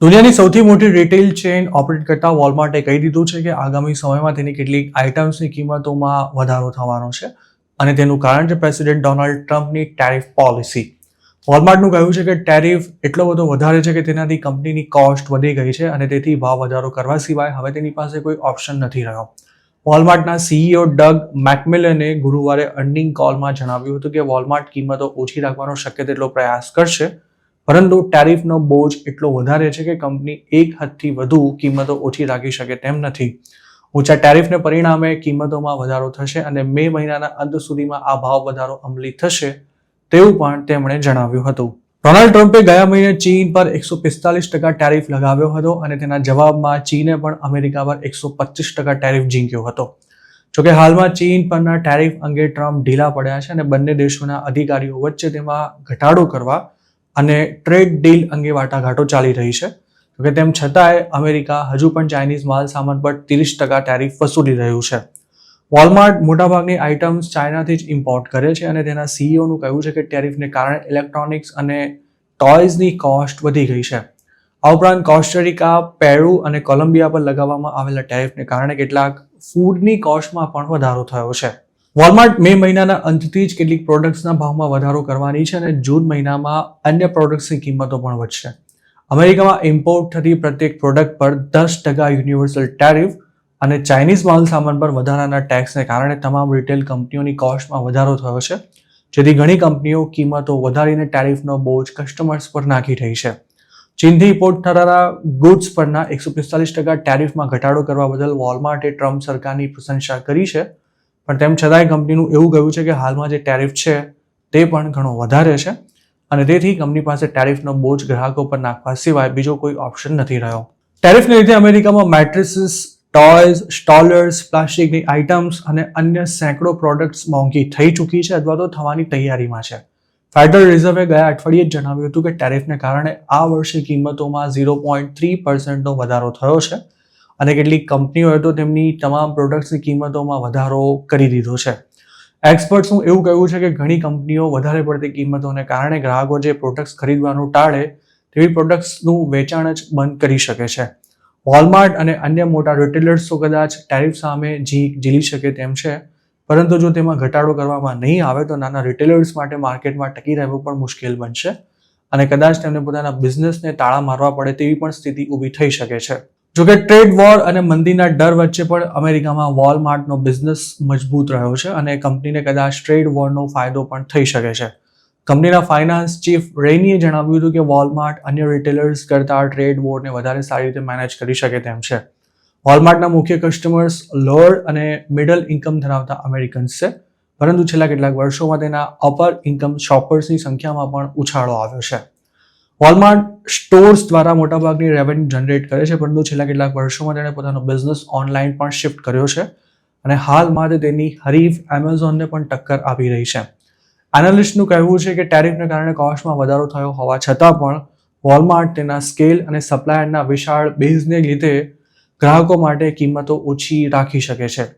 દુનિયાની સૌથી મોટી રિટેલ ચેઇન ઓપરેટ કરતા વોલમાર્ટે કહી દીધું છે કે આગામી સમયમાં તેની કેટલીક આઇટમ્સની કિંમતોમાં વધારો થવાનો છે અને તેનું કારણ છે પ્રેસિડેન્ટ ડોનાલ્ડ ટ્રમ્પની ટેરિફ પોલિસી. વોલમાર્ટનું કહ્યું છે કે ટેરિફ એટલો બધો વધારે છે કે તેનાથી કંપનીની કોસ્ટ વધી ગઈ છે અને તેથી ભાવ વધારો કરવા સિવાય હવે તેની પાસે કોઈ ઓપ્શન નથી રહ્યો. વોલમાર્ટના સીઈઓ ડગ મેકમિલને ગુરુવારે અર્નિંગ કોલમાં જણાવ્યું હતું કે વોલમાર્ટ કિંમતો ઓછી રાખવાનો શક્ય તેટલો પ્રયાસ કરશે, પરંતુ ટેરિફનો બોજ એટલો વધારે છે કે કંપની એક હદથી વધુ કિંમતો ઓછી રાખી શકે તેમ નથી. ઊંચા ટેરિફને પરિણામે કિંમતોમાં વધારો થશે અને મે મહિનાના અંત સુધીમાં આ ભાવ વધારો અમલી થશે તેવું પણ તેમણે જણાવ્યું હતું. ડોનાલ્ડ ટ્રમ્પે ગયા મહિને ચીન પર 145% ટેરિફ લગાવ્યો હતો અને તેના જવાબમાં ચીને પણ અમેરિકા પર 125% ટેરિફ ઝીંક્યો હતો. જોકે હાલમાં ચીન પરના ટેરિફ અંગે ટ્રમ્પ ઢીલા પડ્યા છે અને બંને દેશોના અધિકારીઓ વચ્ચે તેમાં ઘટાડો કરવા અને ટ્રેડ ડીલ અંગે વાટાઘાટો ચાલી રહી છે. જોકે તેમ છતાંય અમેરિકા હજુ પણ ચાઇનીઝ માલ સામાન પર 30% ટેરિફ વસૂલી રહ્યું છે. વોલમાર્ટ મોટાભાગની આઇટમ્સ ચાઇનાથી જ ઇમ્પોર્ટ કરે છે અને તેના સીઈઓનું કહેવું છે કે ટેરિફને કારણે ઇલેક્ટ્રોનિક્સ અને ટોયઝની કોસ્ટ વધી ગઈ છે. આ ઉપરાંત કોસ્ટારિકા, પેરુ અને કોલંબિયા પર લગાવવામાં આવેલા ટેરિફને કારણે કેટલાક ફૂડની કોસ્ટમાં પણ વધારો થયો છે. વોલમાર્ટ મે મહિનાના અંતથી જ કેટલીક પ્રોડક્ટ્સના ભાવમાં વધારો કરવાની છે અને જૂન મહિનામાં અન્ય પ્રોડક્ટ્સની કિંમતો પણ વધશે. અમેરિકામાં ઇમ્પોર્ટ થતી પ્રત્યેક પ્રોડક્ટ પર 10% યુનિવર્સલ ટેરિફ અને ચાઇનીઝ માલ સામાન પર વધારાના ટેક્સને કારણે તમામ રિટેલ કંપનીઓની કોસ્ટમાં વધારો થયો છે, જેથી ઘણી કંપનીઓ કિંમતો વધારીને ટેરિફનો બોજ કસ્ટમર્સ પર નાખી રહી છે. ચીનથી ઇમ્પોર્ટ થનારા ગુડ્સ પરના 145% ટેરિફમાં ઘટાડો કરવા બદલ વોલમાર્ટે ટ્રમ્પ સરકારની પ્રશંસા કરી છે, પણ તેમ છતાંય કંપનીનું એવું કહ્યું છે કે હાલમાં જે ટેરિફ છે તે પણ ઘણો વધારે છે અને તેથી કંપની પાસે ટેરિફનો બોજ ગ્રાહકો પર નાખવા સિવાય બીજો કોઈ ઓપ્શન નથી રહ્યો. ટેરિફને લીધે અમેરિકામાં મેટ્રેસીસ, ટોયઝ, સ્ટોલર્સ, પ્લાસ્ટિકની આઇટમ્સ અને અન્ય સેંકડો પ્રોડક્ટ્સ મોંઘી થઈ ચૂકી છે અથવા તો થવાની તૈયારીમાં છે. ફેડરલ રિઝર્વે ગયા અઠવાડિયે જ જણાવ્યું હતું કે ટેરિફને કારણે આ વર્ષે કિંમતોમાં 0.3% વધારો થયો છે અને કેટલીક કંપનીઓએ તો તેમની તમામ પ્રોડક્ટ્સની કિંમતોમાં વધારો કરી દીધો છે. એક્સપર્ટ્સનું એવું કહેવું છે કે ઘણી કંપનીઓ વધારે પડતી કિંમતોને કારણે ગ્રાહકો જે પ્રોડક્ટ્સ ખરીદવાનું ટાળે તેવી પ્રોડક્ટ્સનું વેચાણ જ બંધ કરી શકે છે. વોલમાર્ટ અને અન્ય મોટા રિટેલર્સ તો કદાચ ટેરિફ સામે ઝીલી શકે તેમ છે, પરંતુ જો તેમાં ઘટાડો કરવામાં નહીં આવે તો નાના રિટેલર્સ માટે માર્કેટમાં ટકી રહેવું પણ મુશ્કેલ બનશે અને કદાચ તેમને પોતાના બિઝનેસને તાળા મારવા પડે તેવી પણ સ્થિતિ ઊભી થઈ શકે છે. જોકે ટ્રેડ વોર અને મંદીના ડર વચ્ચે પણ અમેરિકામાં વોલમાર્ટનો બિઝનેસ મજબૂત રહ્યો છે અને કંપનીને કદાચ ટ્રેડ વોરનો ફાયદો પણ થઈ શકે છે. કંપનીના ફાઇનાન્સ ચીફ રેનીએ જણાવ્યું હતું કે વોલમાર્ટ અન્ય રિટેલર્સ કરતાં ટ્રેડ વોરને વધારે સારી રીતે મેનેજ કરી શકે તેમ છે. વોલમાર્ટના મુખ્ય કસ્ટમર્સ લોઅર અને મિડલ ઇન્કમ ધરાવતા અમેરિકન્સ છે, પરંતુ છેલ્લા કેટલાક વર્ષોમાં તેના અપર ઇન્કમ શોપર્સની સંખ્યામાં પણ ઉછાળો આવ્યો છે. વોલમાર્ટ સ્ટોર્સ દ્વારા મોટાભાગની રેવન્યુ જનરેટ કરે છે, પરંતુ છેલ્લા કેટલાક વર્ષોમાં તેણે પોતાનો બિઝનેસ ઓનલાઈન પણ શિફ્ટ કર્યો છે અને હાલમાં તે તેની હરીફ એમેઝોનને પણ ટક્કર આપી રહી છે. એનાલિસ્ટનું કહેવું છે કે ટેરિફને કારણે કોસ્ટમાં વધારો થયો હોવા છતાં પણ વોલમાર્ટ તેના સ્કેલ અને સપ્લાયરના વિશાળ બેઝને લીધે ગ્રાહકો માટે કિંમતો ઓછી રાખી શકે છે.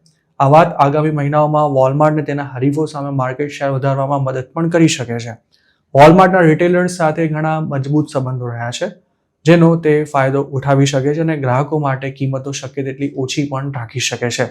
આ વાત આગામી મહિનાઓમાં વોલમાર્ટને તેના હરીફો સામે માર્કેટ શેર વધારવામાં મદદ પણ કરી શકે છે. વોલમાર્ટના રિટેલર્સ સાથે ઘણા મજબૂત સંબંધો રહ્યા છે, જેનો તે ફાયદો ઉઠાવી શકે છે અને ગ્રાહકો માટે કિંમતો શક્ય તેટલી ઓછી પણ રાખી શકે છે.